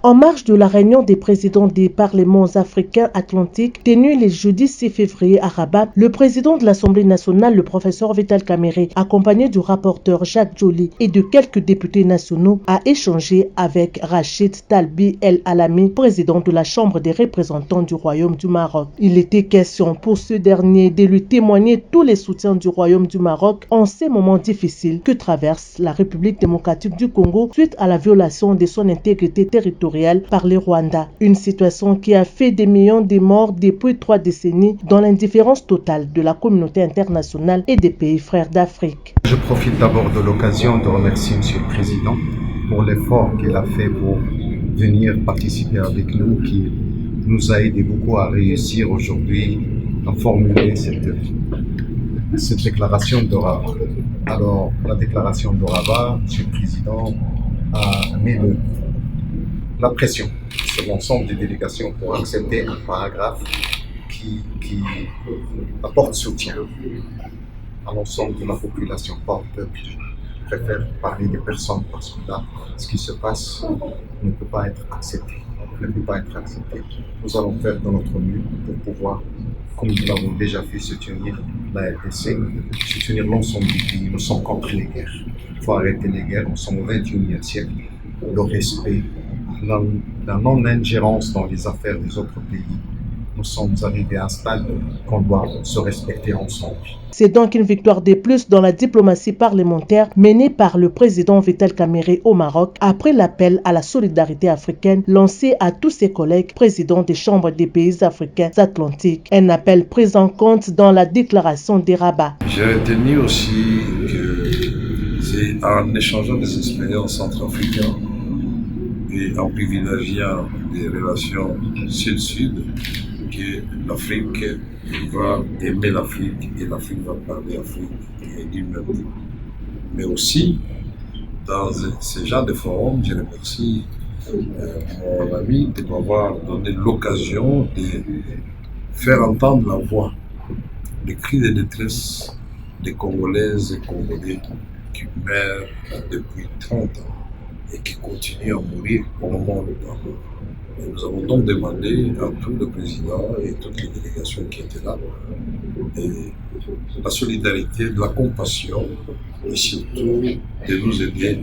En marge de la réunion des présidents des parlements africains atlantiques tenue le jeudi 6 février à Rabat, le président de l'Assemblée nationale, le professeur Vital Kamerhe, accompagné du rapporteur Jacques Joly et de quelques députés nationaux, a échangé avec Rachid Talbi El Alami, président de la Chambre des représentants du Royaume du Maroc. Il était question pour ce dernier de lui témoigner tous les soutiens du Royaume du Maroc en ces moments difficiles que traverse la République démocratique du Congo suite à la violation de son intégrité territoriale par le Rwanda. Une situation qui a fait des millions de morts depuis 3 décennies dans l'indifférence totale de la communauté internationale et des pays frères d'Afrique. Je profite d'abord de l'occasion de remercier M. le Président pour l'effort qu'il a fait pour venir participer avec nous, qui nous a aidé beaucoup à réussir aujourd'hui à formuler cette déclaration de Rabat. Alors, la déclaration de Rabat, M. le Président a mis la pression sur l'ensemble des délégations pour accepter un paragraphe qui apporte soutien à l'ensemble de la population, pas au peuple. Je préfère parler des personnes parce que là, ce qui se passe ne peut pas être accepté. Nous allons faire de notre mieux pour pouvoir, comme nous l'avons déjà fait, soutenir la RDC, soutenir l'ensemble du pays. Nous sommes contre les guerres. Il faut arrêter les guerres. Nous sommes au XXIe siècle. Le respect, la non-ingérence dans les affaires des autres pays. Nous sommes arrivés à un stade qu'on doit se respecter ensemble. C'est donc une victoire de plus dans la diplomatie parlementaire menée par le président Vital Kamerhe au Maroc après l'appel à la solidarité africaine lancé à tous ses collègues présidents des chambres des pays africains atlantiques. Un appel pris en compte dans la déclaration des Rabat. J'ai retenu aussi que c'est en échangeant des expériences entre Africains et en privilégiant des relations sud-sud que l'Afrique va aimer l'Afrique et l'Afrique va parler Afrique et l'humanité. Mais aussi, dans ce genre de forum, je remercie mon ami de m'avoir donné l'occasion de faire entendre la voix, les cris de détresse des Congolaises et Congolais qui meurent depuis 30 ans et qui continuent à mourir au moment où nous parlons. Et nous avons donc demandé à tout le président et toutes les délégations qui étaient là la solidarité, de la compassion et surtout de nous aider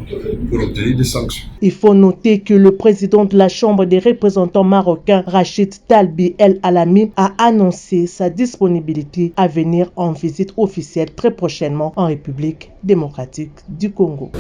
pour obtenir des sanctions. Il faut noter que le président de la Chambre des représentants marocains, Rachid Talbi El Alami, a annoncé sa disponibilité à venir en visite officielle très prochainement en République démocratique du Congo.